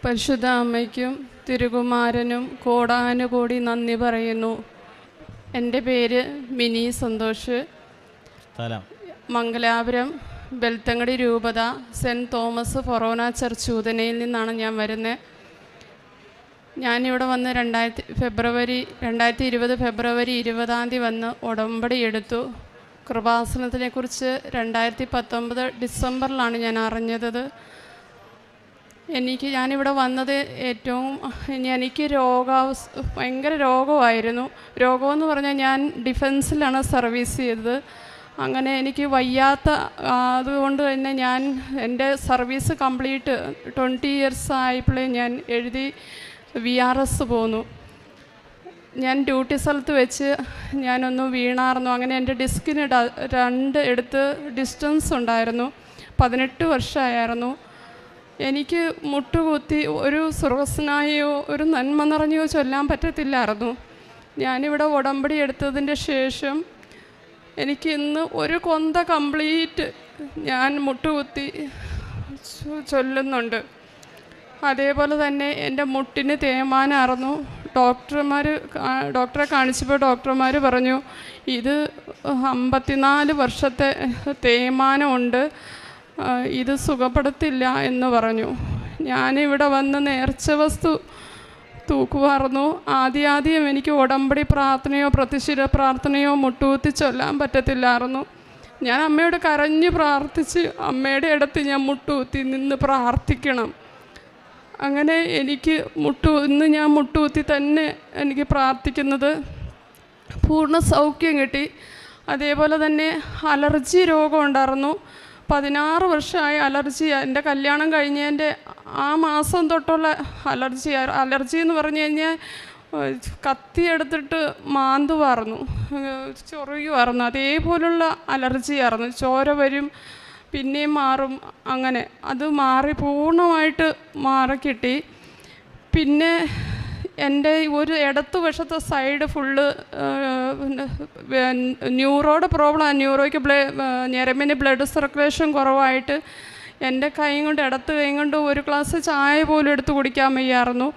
പരിശുദ്ധ അമ്മയ്ക്കും തിരുകുമാരനും കോടാനുകോടി നന്ദി പറയുന്നു. എൻ്റെ പേര് മിനി സന്തോഷ്. മംഗലാപുരം ബെൽത്തങ്ങടി രൂപത സെൻറ്റ് തോമസ് ഫൊറോന ചർച്ച് ഉദനയിൽ നിന്നാണ് ഞാൻ വരുന്നത്. ഞാനിവിടെ വന്ന് 2020 ഫെബ്രുവരി 20 വന്ന് ഉടമ്പടി എടുത്തു. കൃപാസനത്തിനെക്കുറിച്ച് 2019 ഡിസംബറിലാണ് ഞാൻ അറിഞ്ഞത്. ഞാനിവിടെ വന്നത് എനിക്ക് ഭയങ്കര രോഗമായിരുന്നു. രോഗമെന്ന് പറഞ്ഞാൽ ഞാൻ ഡിഫൻസിലാണ് സർവീസ് ചെയ്തത്. അങ്ങനെ എനിക്ക് വയ്യാത്ത അതുകൊണ്ട് തന്നെ ഞാൻ എൻ്റെ സർവീസ് കംപ്ലീറ്റ് 20 ഇയേഴ്സ് ആയപ്പോഴേ ഞാൻ എഴുതി VRS പോന്നു. ഞാൻ ഡ്യൂട്ടി സ്ഥലത്ത് വെച്ച് ഞാനൊന്ന് വീണായിരുന്നു. അങ്ങനെ എൻ്റെ ഡിസ്കിന് 2 എടുത്ത് ഡിസ്റ്റൻസ് ഉണ്ടായിരുന്നു. 18 വർഷമായിരുന്നു. എനിക്ക് മുട്ടുകുത്തി ഒരു സ്രോതസ്സനായോ ഒരു നന്മ നിറഞ്ഞോ ചൊല്ലാൻ പറ്റത്തില്ലായിരുന്നു. ഞാനിവിടെ ഉടമ്പടി എടുത്തതിൻ്റെ ശേഷം എനിക്ക് ഇന്ന് ഒരു കൊന്ത കംപ്ലീറ്റ് ഞാൻ മുട്ടുകുത്തി ചൊല്ലുന്നുണ്ട്. അതേപോലെ തന്നെ എൻ്റെ മുട്ടിന് തേയ്മാനമായിരുന്നു. ഡോക്ടറെ കാണിച്ചപ്പോൾ ഡോക്ടർമാർ പറഞ്ഞു ഇത് 54 വർഷത്തെ തേയ്മാനമുണ്ട്, ഇത് സുഖപ്പെടുത്തില്ല എന്ന് പറഞ്ഞു. ഞാനിവിടെ വന്ന് നേർച്ച വസ്തു തൂക്കുമായിരുന്നു. ആദ്യം എനിക്ക് ഉടമ്പടി പ്രാർത്ഥനയോ പ്രതിശിര പ്രാർത്ഥനയോ മുട്ടുകുത്തി ചൊല്ലാൻ പറ്റത്തില്ലായിരുന്നു. ഞാൻ അമ്മയോട് കരഞ്ഞ് പ്രാർത്ഥിച്ച് അമ്മയുടെ അടുത്ത് ഞാൻ മുട്ടുകുത്തി നിന്ന് പ്രാർത്ഥിക്കണം. അങ്ങനെ എനിക്ക് ഇന്ന് ഞാൻ മുട്ടുകുത്തി തന്നെ എനിക്ക് പ്രാർത്ഥിക്കുന്നത് പൂർണ്ണ സൗഖ്യം കിട്ടി. അതേപോലെ തന്നെ അലർജി രോഗം ഉണ്ടായിരുന്നു. 16 വർഷമായി അലർജി. എൻ്റെ കല്യാണം കഴിഞ്ഞതിൻ്റെ ആ മാസം തൊട്ടുള്ള അലർജി എന്ന് പറഞ്ഞു കഴിഞ്ഞാൽ കത്തിയെടുത്തിട്ട് മാന്തുമായിരുന്നു, ചൊറിയുമായിരുന്നു. അതേപോലുള്ള അലർജിയായിരുന്നു. ചോര വരും, പിന്നെയും മാറും. അങ്ങനെ അത് പൂർണ്ണമായിട്ട് മാറിക്കിട്ടി. പിന്നെ എൻ്റെ ഒരു ഇടത്ത് വശത്തെ സൈഡ് ഫുള്ള് ന്യൂറോയുടെ പ്രോബ്ലമാണ്. ന്യൂറോയ്ക്ക് ഞരമ്പിന് ബ്ലഡ് സർക്കുലേഷൻ കുറവായിട്ട് എൻ്റെ ഇടത്ത് കൈ കൊണ്ട് ഒരു ഗ്ലാസ് ചായ പോലും എടുത്ത് കുടിക്കാൻ വയ്യായിരുന്നു.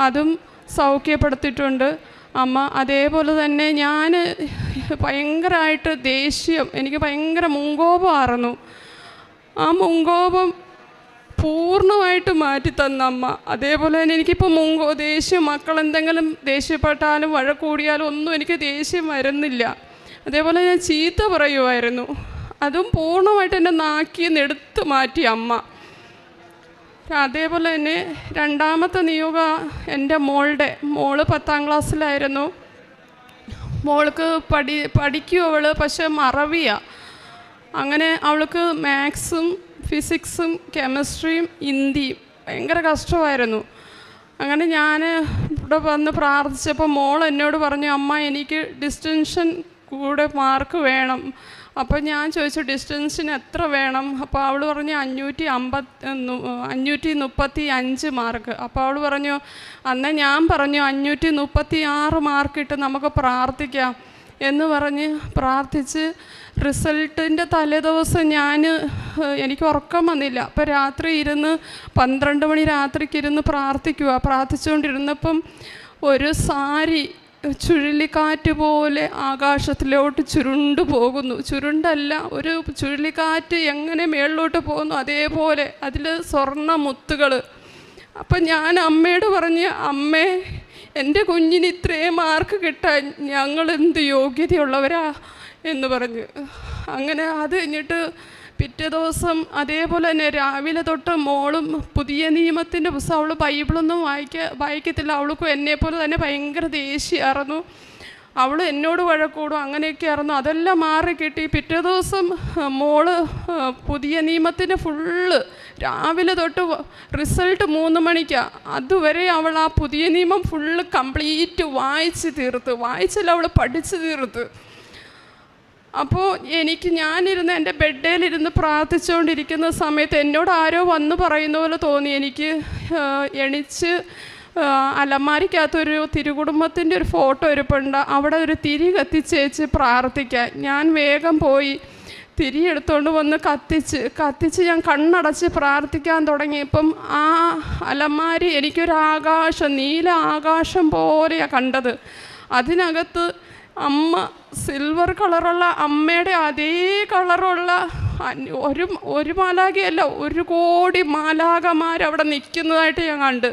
അതും സൗഖ്യപ്പെടുത്തിയിട്ടുണ്ട് അമ്മ. അതേപോലെ തന്നെ ഞാൻ ഭയങ്കരമായിട്ട് എനിക്ക് ഭയങ്കര മുൻകോപമായിരുന്നു. ആ മുൻകോപം പൂർണ്ണമായിട്ട് മാറ്റി തന്ന അമ്മ. അതേപോലെ തന്നെ എനിക്കിപ്പോൾ ദേഷ്യം, മക്കളെന്തെങ്കിലും ദേഷ്യപ്പെട്ടാലും വഴക്കൂടിയാലും ഒന്നും എനിക്ക് ദേഷ്യം വരുന്നില്ല. അതേപോലെ ഞാൻ ചീത്ത പറയുമായിരുന്നു, അതും പൂർണ്ണമായിട്ട് എൻ്റെ നാക്കിന്ന് എടുത്ത് മാറ്റി അമ്മ. അതേപോലെ തന്നെ രണ്ടാമത്തെ നിയോഗം എൻ്റെ മോള് 10ാം ക്ലാസ്സിലായിരുന്നു. മോൾക്ക് പഠിക്കും അവൾ, പക്ഷെ മറവിയാണ്. അങ്ങനെ അവൾക്ക് മാത്സും ഫിസിക്സും കെമിസ്ട്രിയും ഹിന്ദിയും ഭയങ്കര കഷ്ടമായിരുന്നു. അങ്ങനെ ഞാൻ ഇവിടെ വന്ന് പ്രാർത്ഥിച്ചപ്പോൾ മോൾ എന്നോട് പറഞ്ഞു, അമ്മ എനിക്ക് ഡിസ്റ്റൻഷൻ കൂടെ മാർക്ക് വേണം. അപ്പോൾ ഞാൻ ചോദിച്ചു ഡിസ്റ്റൻസിന് എത്ര വേണം? അപ്പോൾ അവൾ പറഞ്ഞു 535 മാർക്ക്. അപ്പോൾ അവൾ പറഞ്ഞു, അന്നേ ഞാൻ പറഞ്ഞു 536 മാർക്കിട്ട് നമുക്ക് പ്രാർത്ഥിക്കാം എന്ന് പറഞ്ഞ് പ്രാർത്ഥിച്ച് റിസൾട്ടിൻ്റെ തലേദിവസം എനിക്ക് ഉറക്കം വന്നില്ല. അപ്പോൾ രാത്രി 12 മണി രാത്രിക്ക് പ്രാർത്ഥിച്ചുകൊണ്ടിരുന്നപ്പം ഒരു സാരി ചുഴലിക്കാറ്റ് പോലെ ആകാശത്തിലോട്ട് ചുരുണ്ടു പോകുന്നു. ചുരുണ്ടല്ല, ഒരു ചുഴലിക്കാറ്റ് എങ്ങനെ മേളിലോട്ട് പോകുന്നു അതേപോലെ അതിൽ സ്വർണ്ണ മുത്തുകൾ. അപ്പം ഞാൻ അമ്മയോട് പറഞ്ഞ്, അമ്മേ എൻ്റെ കുഞ്ഞിന് ഇത്രയും മാർക്ക് കിട്ടാൻ ഞങ്ങൾ എന്ത് യോഗ്യതയുള്ളവരാ എന്ന് പറഞ്ഞ്. അങ്ങനെ അത് കഴിഞ്ഞിട്ട് പിറ്റേ ദിവസം അതേപോലെ തന്നെ രാവിലെ തൊട്ട് മോളും പുതിയ നിയമത്തിൻ്റെ പുസ്തകം, അവൾ ബൈബിളൊന്നും വായിക്കത്തില്ല. അവൾക്കും എന്നെപ്പോലെ തന്നെ ഭയങ്കര ദേഷ്യമായിരുന്നു. അവൾ എന്നോട് വഴക്കൂടും, അങ്ങനെയൊക്കെ ആയിരുന്നു. അതെല്ലാം മാറി കിട്ടി. പിറ്റേ ദിവസം മോള് പുതിയ നിയമത്തിൻ്റെ ഫുള്ള് രാവിലെ തൊട്ട് റിസൾട്ട് 3 മണിക്കാണ്. അതുവരെ അവൾ ആ പുതിയ നിയമം ഫുള്ള് കംപ്ലീറ്റ് വായിച്ചില്ല, അവൾ പഠിച്ച് തീർത്ത്. അപ്പോൾ ഞാനിരുന്ന് എൻ്റെ ബെഡേലിരുന്ന് പ്രാർത്ഥിച്ചുകൊണ്ടിരിക്കുന്ന സമയത്ത് എന്നോട് ആരോ വന്ന് പറയുന്ന പോലെ തോന്നി. എനിക്ക് എണിച്ച് അലമാരിക്കകത്തൊരു തിരുകുടുംബത്തിൻ്റെ ഒരു ഫോട്ടോ ഇരിപ്പുണ്ട്, അവിടെ ഒരു തിരി കത്തിച്ചേച്ച് പ്രാർത്ഥിക്കാൻ. ഞാൻ വേഗം പോയി തിരിയെടുത്തുകൊണ്ട് വന്ന് കത്തിച്ച് ഞാൻ കണ്ണടച്ച് പ്രാർത്ഥിക്കാൻ തുടങ്ങിയപ്പം ആ അലമാരി എനിക്കൊരാകാശം, നീല ആകാശം പോലെയാണ് കണ്ടത്. അതിനകത്ത് അമ്മ സിൽവർ കളറുള്ള അമ്മയുടെ അതേ കളറുള്ള ഒരു മാലാഖയല്ല, 1 കോടി മാലാഖമാരവിടെ നിൽക്കുന്നതായിട്ട് ഞാൻ കണ്ട്.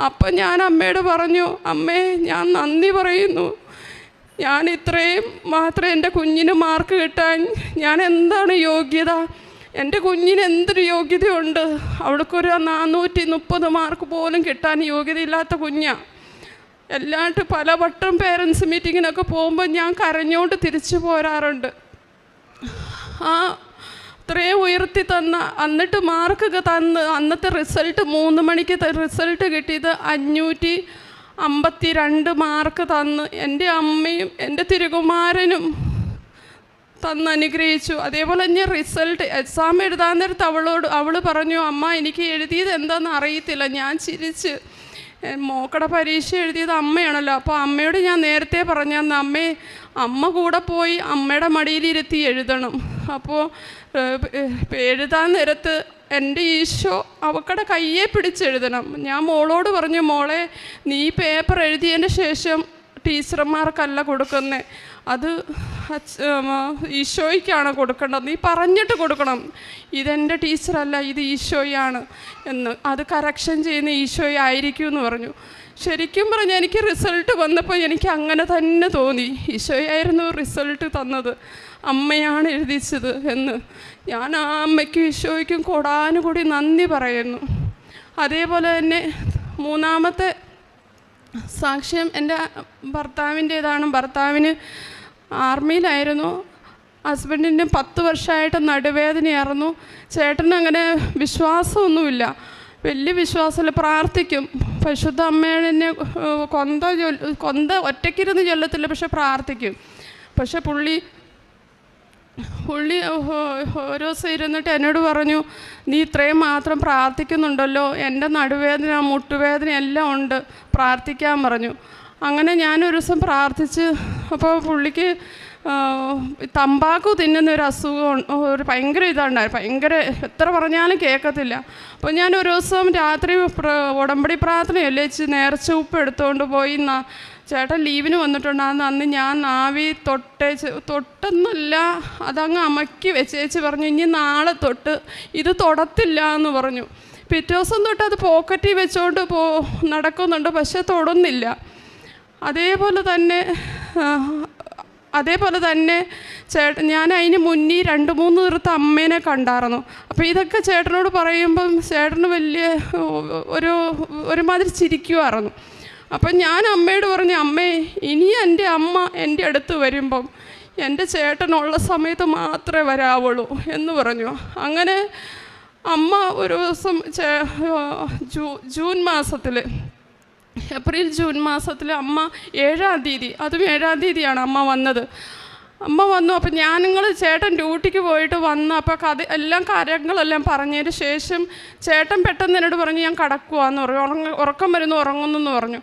അപ്പം ഞാൻ അമ്മയോട് പറഞ്ഞു, അമ്മേ ഞാൻ നന്ദി പറയുന്നു, ഞാൻ ഇത്രയും മാത്രം എൻ്റെ കുഞ്ഞിന് മാർക്ക് കിട്ടാൻ ഞാൻ എന്താണ് യോഗ്യത? എൻ്റെ കുഞ്ഞിന് എന്തൊരു യോഗ്യതയുണ്ട്? അവൾക്കൊരു 430 മാർക്ക് പോലും കിട്ടാൻ യോഗ്യതയില്ലാത്ത കുഞ്ഞാണ്. എല്ലായിട്ട് പലവട്ടം പേരൻസ് മീറ്റിങ്ങിനൊക്കെ പോകുമ്പോൾ ഞാൻ കരഞ്ഞോണ്ട് തിരിച്ചു പോരാറുണ്ട്. അത്രയും ഉയർത്തി തന്ന, എന്നിട്ട് മാർക്കൊക്കെ തന്ന് അന്നത്തെ റിസൾട്ട് 3 മണിക്ക് റിസൾട്ട് കിട്ടിയത് 552 മാർക്ക് തന്ന് എൻ്റെ അമ്മയും എൻ്റെ തിരുകുമാരനും തന്ന് അനുഗ്രഹിച്ചു. അതേപോലെ തന്നെ റിസൾട്ട് എക്സാം എഴുതാൻ നേരത്ത് അവൾ പറഞ്ഞു, അമ്മ എനിക്ക് എഴുതിയത് എന്താണെന്ന് അറിയത്തില്ല. ഞാൻ ചിരിച്ച്, മോക്കടെ പരീക്ഷ എഴുതിയത് അമ്മയാണല്ലോ. അപ്പോൾ അമ്മയോട് ഞാൻ നേരത്തെ പറഞ്ഞന്ന്, അമ്മ കൂടെ പോയി അമ്മയുടെ മടിയിലിരുത്തി എഴുതണം. അപ്പോൾ എഴുതാൻ നേരത്ത് എൻ്റെ ഈശോ അവക്കടെ കയ്യെ പിടിച്ചെഴുതണം. ഞാൻ മോളോട് പറഞ്ഞു, മോളെ നീ പേപ്പർ എഴുതിയതിന് ശേഷം ടീച്ചർമാർക്കല്ല കൊടുക്കുന്നത്, അത് ഈശോയ്ക്കാണ് കൊടുക്കേണ്ടത്, നീ പറഞ്ഞിട്ട് കൊടുക്കണം, ഇതെൻ്റെ ടീച്ചറല്ല, ഇത് ഈശോയാണ് എന്ന്, അത് കറക്ഷൻ ചെയ്യുന്ന ഈശോയായിരിക്കും എന്ന് പറഞ്ഞു. ശരിക്കും പറഞ്ഞാൽ എനിക്ക് റിസൾട്ട് വന്നപ്പോൾ എനിക്ക് അങ്ങനെ തന്നെ തോന്നി, ഈശോയായിരുന്നു റിസൾട്ട് തന്നത്, അമ്മയാണ് എഴുതിച്ചത് എന്ന്. ഞാൻ ആ അമ്മയ്ക്കും ഈശോയ്ക്കും കൊടാനുകൂടി നന്ദി പറയുന്നു. അതേപോലെ തന്നെ 3ാമത്തെ സാക്ഷ്യം എൻ്റെ ഭർത്താവിൻ്റേതാണ്. ഭർത്താവിന് ആർമിയിലായിരുന്നു. ഹസ്ബൻഡിന് 10 വർഷമായിട്ട് നടുവേദനയായിരുന്നു. ചേട്ടനങ്ങനെ വിശ്വാസമൊന്നുമില്ല, വലിയ വിശ്വാസമില്ല, പ്രാർത്ഥിക്കും. പരിശുദ്ധ അമ്മേനെ കൊന്ത ഒറ്റയ്ക്കിരുന്ന് ചൊല്ലത്തില്ല, പക്ഷെ പ്രാർത്ഥിക്കും. പക്ഷെ പുള്ളി ഓരോ ദിവസം ഇരുന്നിട്ട് എന്നോട് പറഞ്ഞു, നീ ഇത്രയും മാത്രം പ്രാർത്ഥിക്കുന്നുണ്ടല്ലോ, എൻ്റെ നടുവേദന മുട്ടുവേദന എല്ലാം ഉണ്ട്, പ്രാർത്ഥിക്കാൻ പറഞ്ഞു. അങ്ങനെ ഞാനൊരു ദിവസം പ്രാർത്ഥിച്ച്, അപ്പോൾ പുള്ളിക്ക് തമ്പാക്കു തിന്നുന്നൊരു അസുഖം, ഒരു ഭയങ്കര ഇതുണ്ടായി, ഭയങ്കര എത്ര പറഞ്ഞാലും കേൾക്കത്തില്ല. അപ്പോൾ ഞാൻ ഒരു ദിവസം രാത്രി ഉടമ്പടി പ്രാർത്ഥനയല്ലേ നേർച്ച ഉപ്പ് എടുത്തുകൊണ്ട് പോയി. ചേട്ടൻ ലീവിന് വന്നിട്ടുണ്ടാകുന്ന അന്ന് ഞാൻ നാവി തൊട്ടെന്നല്ല, അതങ്ങ് അമക്കി വെച്ചേച്ച് പറഞ്ഞു, ഇനി നാളെ തൊട്ട് ഇത് തൊടത്തില്ല എന്ന് പറഞ്ഞു. പിറ്റേ ദിവസം തൊട്ട് അത് പോക്കറ്റിൽ വെച്ചുകൊണ്ട് നടക്കുന്നുണ്ട്, പക്ഷെ തൊടുന്നില്ല. അതേപോലെ തന്നെ ഞാൻ അതിന് മുന്നേ 2-3 ദിവസത്തെ അമ്മേനെ കണ്ടായിരുന്നു. അപ്പോൾ ഇതൊക്കെ ചേട്ടനോട് പറയുമ്പം ചേട്ടന് വലിയ ഒരുമാതിരി ചിരിക്കുമായിരുന്നു. അപ്പം ഞാൻ അമ്മയോട് പറഞ്ഞു, അമ്മേ ഇനി എൻ്റെ അമ്മ എൻ്റെ അടുത്ത് വരുമ്പം എൻ്റെ ചേട്ടനുള്ള സമയത്ത് മാത്രമേ വരാവുള്ളൂ എന്ന് പറഞ്ഞു. അങ്ങനെ അമ്മ ഒരു ദിവസം ഏപ്രിൽ ജൂൺ മാസത്തിൽ അമ്മ 7-ാം തീയതി, അതും 7-ാം തീയതിയാണ് അമ്മ വന്നത്. അമ്മ വന്നു. അപ്പം നിങ്ങൾ ചേട്ടൻ ഡ്യൂട്ടിക്ക് പോയിട്ട് വന്നു. അപ്പോൾ കാര്യങ്ങളെല്ലാം പറഞ്ഞതിന് ശേഷം ചേട്ടൻ പെട്ടെന്ന് എന്നോട് പറഞ്ഞു, ഞാൻ കിടക്കുവാന്ന് പറഞ്ഞു, ഉറക്കം വരുന്നു, ഉറങ്ങുന്നു പറഞ്ഞു.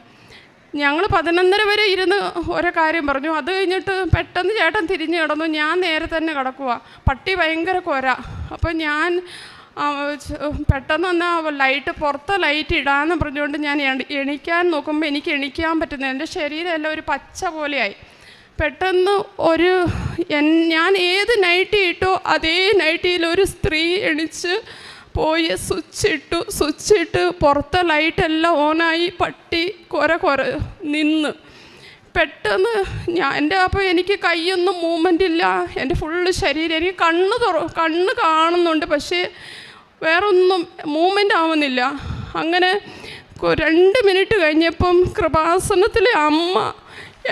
ഞങ്ങൾ 11:30 വരെ ഇരുന്ന് ഓരോ കാര്യം പറഞ്ഞു. അത് കഴിഞ്ഞിട്ട് പെട്ടെന്ന് ചേട്ടൻ തിരിഞ്ഞ് കിടന്നു. ഞാൻ നേരെ തന്നെ കിടക്കുക, പട്ടി ഭയങ്കര കൊര. അപ്പം ഞാൻ പെട്ടെന്ന് വന്നാൽ പുറത്തെ ലൈറ്റ് ഇടാമെന്ന് പറഞ്ഞുകൊണ്ട് ഞാൻ എണീക്കാൻ നോക്കുമ്പോൾ എനിക്ക് എണീക്കാൻ പറ്റുന്നില്ല. എൻ്റെ ശരീരമെല്ലാം ഒരു പച്ച പോലെയായി. പെട്ടെന്ന് ഞാൻ ഏത് നൈറ്റി ഇട്ടോ അതേ നൈറ്റിയിൽ ഒരു സ്ത്രീ എണീച്ച് പോയി സ്വിച്ചിട്ട് പുറത്തെ ലൈറ്റെല്ലാം ഓണായി, പട്ടി കൊര നിന്ന്. പെട്ടെന്ന് അപ്പോൾ എനിക്ക് കൈയൊന്നും മൂവ്മെൻ്റ് ഇല്ല, എൻ്റെ ഫുള്ള് ശരീരം, എനിക്ക് കണ്ണ് കാണുന്നുണ്ട്, പക്ഷേ വേറൊന്നും മൂവ്മെൻ്റ് ആവുന്നില്ല. അങ്ങനെ 2 മിനിറ്റ് കഴിഞ്ഞപ്പം കൃപാസനത്തിലെ അമ്മ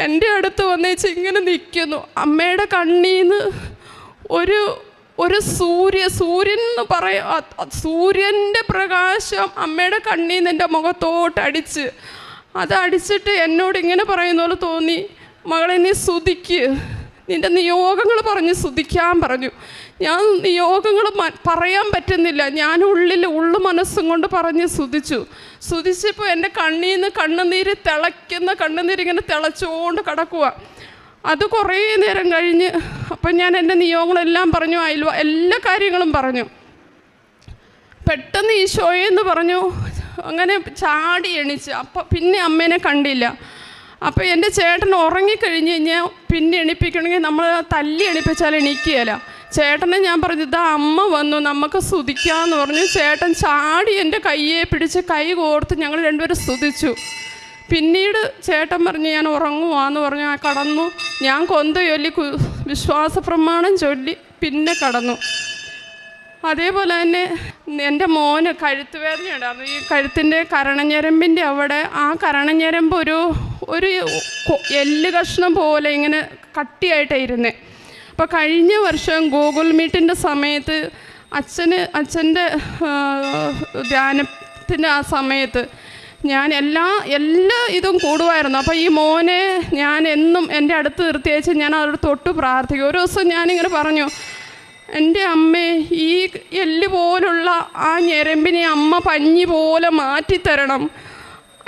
എൻ്റെ അടുത്ത് വന്നേച്ച് ഇങ്ങനെ നിൽക്കുന്നു. അമ്മയുടെ കണ്ണീന്ന് ഒരു സൂര്യൻ എന്ന് പറയാം, സൂര്യൻ്റെ പ്രകാശം അമ്മയുടെ കണ്ണീന്ന് എൻ്റെ മുഖത്തോട്ടടിച്ച്, അതടിച്ചിട്ട് എന്നോട് ഇങ്ങനെ പറയുന്ന പോലെ തോന്നി, മകളെ നീ സ്തുതിക്ക്, നിൻ്റെ നിയോഗങ്ങൾ പറഞ്ഞ് സ്തുതിക്കാൻ പറഞ്ഞു. ഞാൻ നിയോഗങ്ങൾ പറയാൻ പറ്റുന്നില്ല, ഞാൻ ഉള്ളു മനസ്സും കൊണ്ട് പറഞ്ഞ് സ്തുതിച്ചപ്പോൾ എൻ്റെ കണ്ണീന്ന് കണ്ണുനീരിങ്ങനെ തിളച്ചുകൊണ്ട് കിടക്കുക. അത് കുറേ നേരം കഴിഞ്ഞ് അപ്പം ഞാൻ എൻ്റെ നിയോഗങ്ങളെല്ലാം പറഞ്ഞു, എല്ലാ കാര്യങ്ങളും പറഞ്ഞു. പെട്ടെന്ന് ഈശോയെന്ന് പറഞ്ഞു. അങ്ങനെ ചാടി എണീച്ച്. അപ്പം പിന്നെ അമ്മേനെ കണ്ടില്ല. അപ്പോൾ എൻ്റെ ചേട്ടൻ ഉറങ്ങിക്കഴിഞ്ഞ് കഴിഞ്ഞാൽ പിന്നെ എണിപ്പിക്കണമെങ്കിൽ നമ്മൾ തല്ലി എണിപ്പിച്ചാൽ എണീക്കുകയില്ല. ചേട്ടനെ ഞാൻ പറഞ്ഞു, ഇതാ അമ്മ വന്നു, നമുക്ക് സ്തുതിക്കാമെന്ന് പറഞ്ഞു. ചേട്ടൻ ചാടി എൻ്റെ കയ്യെ പിടിച്ച് കൈ കോർത്ത് ഞങ്ങൾ രണ്ടുപേരും സ്തുതിച്ചു. പിന്നീട് ചേട്ടൻ പറഞ്ഞു, ഞാൻ ഉറങ്ങുവാന്ന് പറഞ്ഞു. കടന്നു. ഞാൻ കൊന്ത ചൊല്ലി വിശ്വാസ പ്രമാണം ചൊല്ലി പിന്നെ കടന്നു. അതേപോലെ തന്നെ എൻ്റെ മോന് കഴുത്ത് വേദന ഉണ്ടായിരുന്നു. ഈ കഴുത്തിൻ്റെ കരണഞ്ഞരമ്പിൻ്റെ അവിടെ ആ കരണഞ്ഞരമ്പ് ഒരു എല്ല് കഷ്ണം പോലെ ഇങ്ങനെ കട്ടിയായിട്ടായിരുന്നേ. അപ്പോൾ കഴിഞ്ഞ വർഷം ഗൂഗിൾ മീറ്റിൻ്റെ സമയത്ത് അച്ഛൻ്റെ ധ്യാനത്തിൻ്റെ ആ സമയത്ത് ഞാൻ എല്ലാ ഇതും കൂടുമായിരുന്നു. അപ്പോൾ ഈ മോനെ ഞാൻ എന്നും എൻ്റെ അടുത്ത് നിർത്തിയേച്ച് ഞാൻ അവരുടെ തൊട്ട് പ്രാർത്ഥിക്കും. ഒരു ദിവസം ഞാനിങ്ങനെ പറഞ്ഞു, എൻ്റെ അമ്മേ, ഈ എല്ല് പോലുള്ള ആ ഞരമ്പിനെ അമ്മ പഞ്ഞി പോലെ മാറ്റിത്തരണം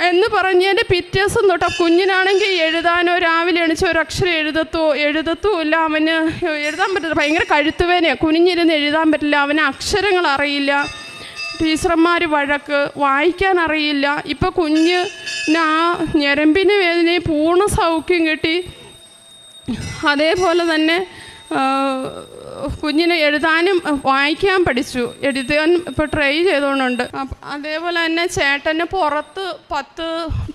എന്ന് പറഞ്ഞ് എൻ്റെ പിറ്റേ ദിവസം തൊട്ട് കുഞ്ഞിനാണെങ്കിൽ എഴുതാനോ രാവിലെ എണിച്ച് ഒരക്ഷരം എഴുതത്തോ ഇല്ല. അവന് എഴുതാൻ പറ്റില്ല, ഭയങ്കര കഴുത്തുവേനയാണ്, കുനിഞ്ഞിരുന്ന് എഴുതാൻ പറ്റില്ല, അവന് അക്ഷരങ്ങൾ അറിയില്ല, ടീച്ചർമാർ വഴക്ക്, വായിക്കാൻ അറിയില്ല. ഇപ്പോൾ കുഞ്ഞിന് ആ ഞരമ്പിന് വേദനയെ പൂർണ്ണ സൗഖ്യം കിട്ടി. അതേപോലെ തന്നെ കുഞ്ഞിന് എഴുതാനും വായിക്കാൻ പഠിച്ചു, എഴുതാൻ ഇപ്പോൾ ട്രൈ ചെയ്തുകൊണ്ടുണ്ട്. അതേപോലെ തന്നെ ചേട്ടന് പുറത്ത്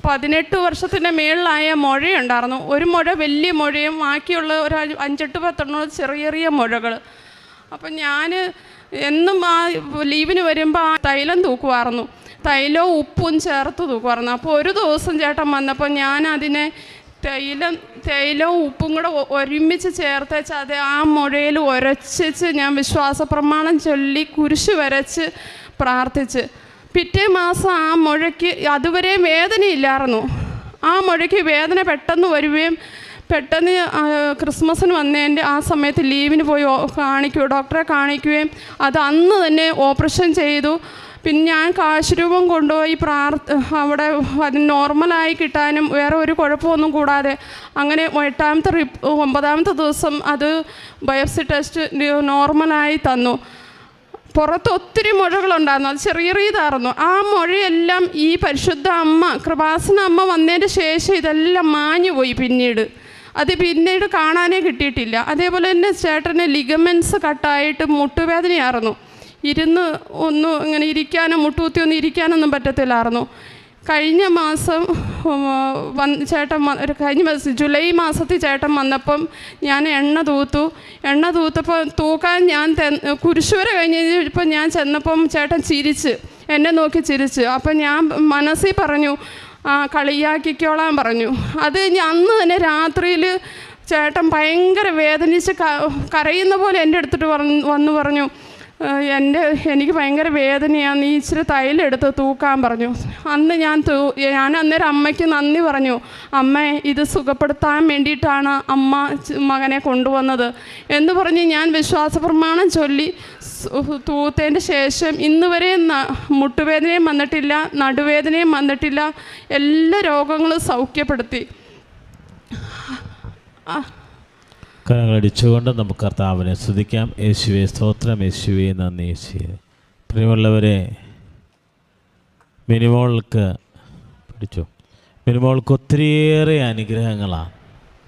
18 വർഷത്തിൻ്റെ മേളിലായ മുഴയുണ്ടായിരുന്നു. ഒരു മുഴ വലിയ മുഴയും ബാക്കിയുള്ള ഒരു 5-10 ചെറിയ മുഴകൾ. അപ്പം ഞാൻ എന്നും ആ ലീവിന് വരുമ്പോൾ ആ തൈലം തൂക്കുമായിരുന്നു, തൈലവും ഉപ്പും ചേർത്ത് തൂക്കുമായിരുന്നു. അപ്പോൾ ഒരു ദിവസം ചേട്ടൻ വന്നപ്പോൾ ഞാൻ അതിനെ തൈലവും ഉപ്പും കൂടെ ഒരുമിച്ച് ചേർത്തേച്ച് അത് ആ മുഴയിൽ ഉരച്ചിച്ച് ഞാൻ വിശ്വാസ പ്രമാണം ചൊല്ലി കുരിശ് വരച്ച് പ്രാർത്ഥിച്ച്. പിറ്റേ മാസം ആ മുഴയ്ക്ക് അതുവരെ വേദനയില്ലായിരുന്നു. ആ മുഴയ്ക്ക് വേദന പെട്ടെന്ന് വരികയും പെട്ടെന്ന് ക്രിസ്മസിന് വന്നതിൻ്റെ ആ സമയത്ത് ലീവിന് പോയി ഡോക്ടറെ കാണിക്കുകയും അത് അന്ന് തന്നെ ഓപ്പറേഷൻ ചെയ്തു. പിന്നെ ഞാൻ കാശുരൂപം കൊണ്ടുപോയി അവിടെ അത് നോർമലായി കിട്ടാനും വേറെ ഒരു കുഴപ്പമൊന്നും കൂടാതെ അങ്ങനെ 9ാമത്തെ ദിവസം അത് ബയോപ്സി ടെസ്റ്റ് നോർമലായി തന്നു. പുറത്ത് ഒത്തിരി മുഴകളുണ്ടായിരുന്നു, അത് ചെറിയതായിരുന്നു. ആ മുഴയെല്ലാം ഈ പരിശുദ്ധ അമ്മ കൃപാസന അമ്മ വന്നതിന് ശേഷം ഇതെല്ലാം മാഞ്ഞു പോയി. പിന്നീട് കാണാനേ കിട്ടിയിട്ടില്ല. അതേപോലെ തന്നെ ചേട്ടന് ലിഗമെൻറ്റ്സ് കട്ടായിട്ട് മുട്ടുവേദനയായിരുന്നു. ഇങ്ങനെ ഇരിക്കാനോ മുട്ടുകുത്തിയൊന്നും ഇരിക്കാനൊന്നും പറ്റത്തില്ലായിരുന്നു. കഴിഞ്ഞ മാസം ജൂലൈ മാസത്തിൽ ചേട്ടൻ വന്നപ്പം ഞാൻ എണ്ണ തൂത്തപ്പോൾ തൂക്കാൻ ഞാൻ കുരിശുവര കഴിഞ്ഞപ്പോൾ ഞാൻ ചെന്നപ്പം ചേട്ടൻ എന്നെ നോക്കി ചിരിച്ച്. അപ്പം ഞാൻ മനസ്സിൽ പറഞ്ഞു, കളിയാക്കിക്കോളാൻ പറഞ്ഞു. അത് കഴിഞ്ഞ് അന്ന് തന്നെ രാത്രിയിൽ ചേട്ടൻ ഭയങ്കര വേദനിച്ച് കരയുന്ന പോലെ എൻ്റെ അടുത്തിട്ട് വന്ന് പറഞ്ഞു, എനിക്ക് ഭയങ്കര വേദനയാണ്, നീ ഇച്ചിരി തൈലെടുത്ത് തൂക്കാൻ പറഞ്ഞു. അന്ന് ഞാൻ അന്നേരം അമ്മയ്ക്ക് നന്ദി പറഞ്ഞു. അമ്മ, ഇത് സുഖപ്പെടുത്താൻ വേണ്ടിയിട്ടാണ് അമ്മ മകനെ കൊണ്ടുവന്നത് എന്ന് പറഞ്ഞ് ഞാൻ വിശ്വാസ പ്രമാണം ചൊല്ലി തൂത്തതിൻ്റെ ശേഷം ഇന്ന് വരെ മുട്ടുവേദനയും വന്നിട്ടില്ല, നടുവേദനയും വന്നിട്ടില്ല, എല്ലാ രോഗങ്ങളും സൗഖ്യപ്പെടുത്തി. കരങ്ങളടിച്ചുകൊണ്ട് നമുക്ക് കർത്താവിനെ സ്തുതിക്കാം. യേശുവേ സ്തോത്രം, യേശുവേ നന്ദി. യേശുവേ പ്രിയമുള്ളവരെ, മിനിമോൾക്ക് ഒത്തിരിയേറെ അനുഗ്രഹങ്ങളാണ്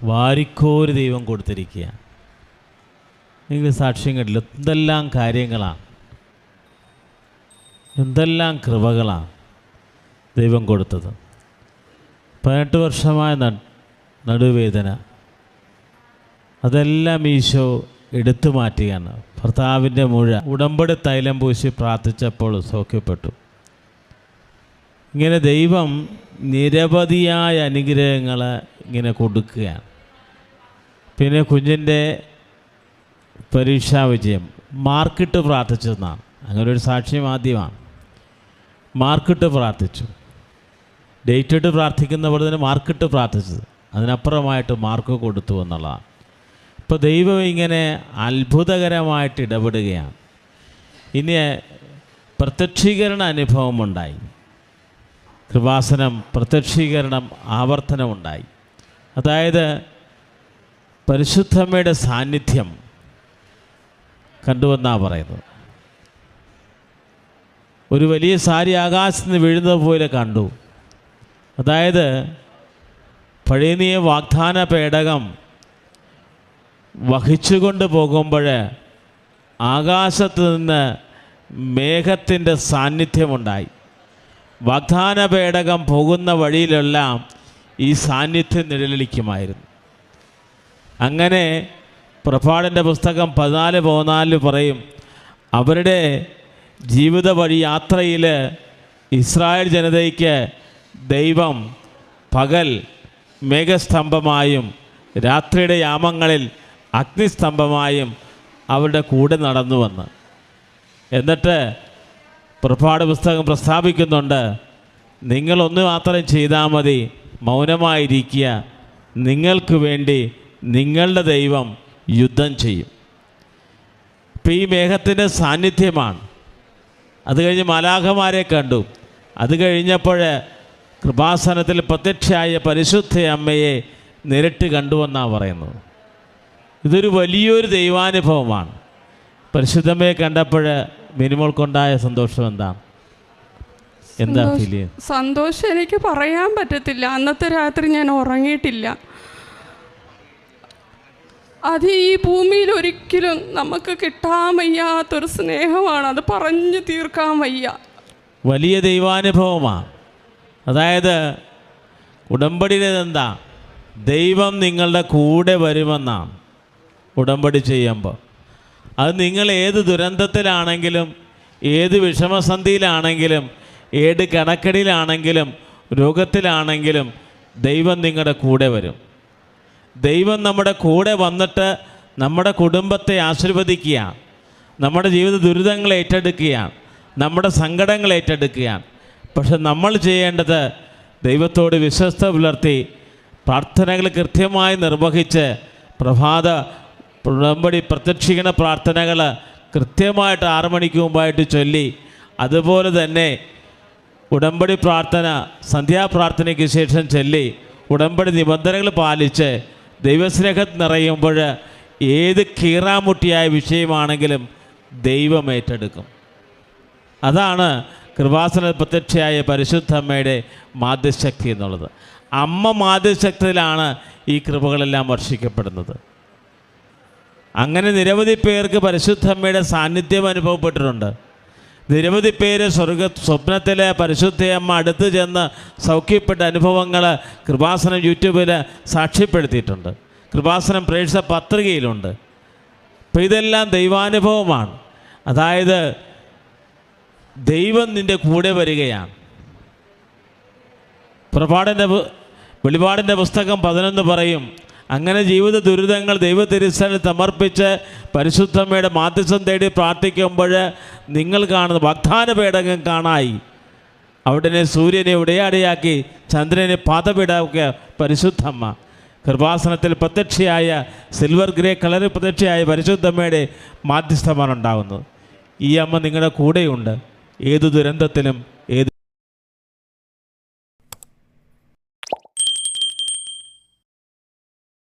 വാരിക്കോരി ദൈവം കൊടുത്തിരിക്കുക. നിങ്ങൾ സാക്ഷ്യം കണ്ടില്ല, എന്തെല്ലാം കാര്യങ്ങളാണ്, എന്തെല്ലാം കൃപകളാണ് ദൈവം കൊടുത്തത്. 18 വർഷമായ നടുവേദന, അതെല്ലാം ഈശോ എടുത്തു മാറ്റുകയാണ്. ഭർത്താവിൻ്റെ മുഴ ഉടമ്പടി തൈലം പൂശി പ്രാർത്ഥിച്ചപ്പോൾ സൗഖ്യപ്പെട്ടു. ഇങ്ങനെ ദൈവം നിരവധിയായ അനുഗ്രഹങ്ങൾ ഇങ്ങനെ കൊടുക്കുകയാണ്. പിന്നെ കുഞ്ഞിൻ്റെ പരീക്ഷാ വിജയം മാർക്കിട്ട് പ്രാർത്ഥിച്ചതെന്നാണ്. അങ്ങനെ ഒരു സാക്ഷ്യം ആദ്യമാണ്. മാർക്കിട്ട് പ്രാർത്ഥിച്ചു, ഡേറ്റ് ഇട്ട് പ്രാർത്ഥിക്കുന്ന പോലെ തന്നെ മാർക്കിട്ട് പ്രാർത്ഥിച്ചത്, അതിനപ്പുറമായിട്ട് മാർക്ക് കൊടുത്തു എന്നുള്ളതാണ്. ഇപ്പോൾ ദൈവം ഇങ്ങനെ അത്ഭുതകരമായിട്ട് ഇടപെടുകയാണ്. ഇനി പ്രത്യക്ഷീകരണ അനുഭവമുണ്ടായി, കൃപാസനം പ്രത്യക്ഷീകരണം ആവർത്തനമുണ്ടായി. അതായത് പരിശുദ്ധമ്മയുടെ സാന്നിധ്യം കണ്ടുവെന്നാണ് പറയുന്നത്. ഒരു വലിയ സാരി ആകാശത്ത് നിന്ന് വീഴുന്നത് പോലെ കണ്ടു. അതായത് പഴയ നിയമ വാഗ്ദാന പേടകം വഹിച്ചുകൊണ്ട് പോകുമ്പോൾ ആകാശത്ത് നിന്ന് മേഘത്തിൻ്റെ സാന്നിധ്യമുണ്ടായി. വാഗ്ദാന പേടകം പോകുന്ന വഴിയിലെല്ലാം ഈ സാന്നിധ്യം നിഴലിക്കുമായിരുന്നു. അങ്ങനെ പുറപ്പാടിൻ്റെ പുസ്തകം 14:14 പറയും, അവരുടെ ജീവിത വഴി യാത്രയിൽ ഇസ്രായേൽ ജനതയ്ക്ക് ദൈവം പകൽ മേഘസ്തംഭമായും രാത്രിയുടെ യാമങ്ങളിൽ അഗ്നിസ്തംഭമായും അവരുടെ കൂടെ നടന്നുവെന്ന്. എന്നിട്ട് പുറപ്പാട് പുസ്തകം പ്രസ്താവിക്കുന്നുണ്ട്, നിങ്ങളൊന്ന് മാത്രം ചെയ്താൽ മതി, മൗനമായിരിക്കുക, നിങ്ങൾക്ക് വേണ്ടി നിങ്ങളുടെ ദൈവം യുദ്ധം ചെയ്യും. ഇപ്പം ഈ മേഘത്തിൻ്റെ സാന്നിധ്യമാണ്. അത് കഴിഞ്ഞ് മാലാഖമാരെ കണ്ടു. അത് കഴിഞ്ഞപ്പോൾ കൃപാസനത്തിൽ പ്രത്യക്ഷയായ പരിശുദ്ധ അമ്മയെ നേരിട്ട് കണ്ടുവെന്നാണ് പറയുന്നത്. ഇതൊരു വലിയൊരു ദൈവാനുഭവമാണ്. പരിശുദ്ധമ്മയെ കണ്ടപ്പോൾ മിനിമോൾക്കുണ്ടായ സന്തോഷം എന്താ ഫീൽ ചെയ്യുന്നത്? സന്തോഷം എനിക്ക് പറയാൻ പറ്റത്തില്ല. അന്നത്തെ രാത്രി ഞാൻ ഉറങ്ങിയിട്ടില്ല. അത് ഈ ഭൂമിയിൽ ഒരിക്കലും നമുക്ക് കിട്ടാൻ വയ്യാത്തൊരു സ്നേഹമാണ്. അത് പറഞ്ഞു തീർക്കാൻ വയ്യ. വലിയ ദൈവാനുഭവമാണ്. അതായത് ഉടമ്പടിയിലെന്താ, ദൈവം നിങ്ങളുടെ കൂടെ വരുമെന്നാണ് ഉടമ്പടി ചെയ്യുമ്പോൾ. അത് നിങ്ങൾ ഏത് ദുരന്തത്തിലാണെങ്കിലും, ഏത് വിഷമസന്ധിയിലാണെങ്കിലും, ഏത് കടക്കടിയിലാണെങ്കിലും, രോഗത്തിലാണെങ്കിലും ദൈവം നിങ്ങളുടെ കൂടെ വരും. ദൈവം നമ്മുടെ കൂടെ വന്നിട്ട് നമ്മുടെ കുടുംബത്തെ ആശീർവദിക്കുകയാണ്, നമ്മുടെ ജീവിത ദുരിതങ്ങൾ ഏറ്റെടുക്കുകയാണ്, നമ്മുടെ സങ്കടങ്ങൾ ഏറ്റെടുക്കുകയാണ്. പക്ഷെ നമ്മൾ ചെയ്യേണ്ടത് ദൈവത്തോട് വിശ്വസ്ത പുലർത്തി പ്രാർത്ഥനകൾ കൃത്യമായി നിർവഹിച്ച് പ്രഭാത ഉടമ്പടി പ്രത്യക്ഷീകരണ പ്രാർത്ഥനകൾ കൃത്യമായിട്ട് 6 മണിക്ക് മുമ്പായിട്ട് ചൊല്ലി, അതുപോലെ തന്നെ ഉടമ്പടി പ്രാർത്ഥന സന്ധ്യാപ്രാർത്ഥനയ്ക്ക് ശേഷം ചൊല്ലി ഉടമ്പടി നിബന്ധനകൾ പാലിച്ച് ദൈവസ്നേഹത്തിൽ നിറയുമ്പോൾ ഏത് കീറാമുട്ടിയായ വിഷയമാണെങ്കിലും ദൈവം ഏറ്റെടുക്കും. അതാണ് കൃപാസന പ്രത്യക്ഷയായ പരിശുദ്ധമ്മയുടെ മാധ്യശക്തി എന്നുള്ളത്. അമ്മ മാധ്യശക്തിയിലാണ് ഈ കൃപകളെല്ലാം വർഷിക്കപ്പെടുന്നത്. അങ്ങനെ നിരവധി പേർക്ക് പരിശുദ്ധമ്മയുടെ സാന്നിധ്യം അനുഭവപ്പെട്ടിട്ടുണ്ട്. നിരവധി പേര് സ്വപ്നത്തിലെ പരിശുദ്ധയമ്മ അടുത്ത് ചെന്ന് സൗഖ്യപ്പെട്ട അനുഭവങ്ങൾ കൃപാസനം യൂട്യൂബിൽ സാക്ഷ്യപ്പെടുത്തിയിട്ടുണ്ട്. കൃപാസനം പ്രേക്ഷക പത്രികയിലുണ്ട്. അപ്പോൾ ഇതെല്ലാം ദൈവാനുഭവമാണ്. അതായത് ദൈവം നിൻ്റെ കൂടെ വരികയാണ്. വെളിപാടിൻ്റെ പുസ്തകം 11 പറയും, അങ്ങനെ ജീവിത ദുരിതങ്ങൾ ദൈവ തിരുസന്നിധിയിൽ സമർപ്പിച്ച് പരിശുദ്ധമ്മയുടെ മാധ്യസ്ഥം തേടി പ്രാർത്ഥിക്കുമ്പോൾ നിങ്ങൾ കാണുന്ന വാഗ്ദാന പേടകം കാണായി. അവിടനെ സൂര്യനെ ഉടയാടയാക്കി ചന്ദ്രനെ പാദപീഠാക്കിയ പരിശുദ്ധമ്മ കൃപാസനത്തിൽ പ്രത്യക്ഷയായ സിൽവർ ഗ്രേ കളറിൽ പ്രത്യക്ഷയായ പരിശുദ്ധമ്മയുടെ മാധ്യസ്ഥമാണ് ഉണ്ടാകുന്നത്. ഈ അമ്മ നിങ്ങളുടെ കൂടെയുണ്ട്. ഏതു ദുരന്തത്തിലും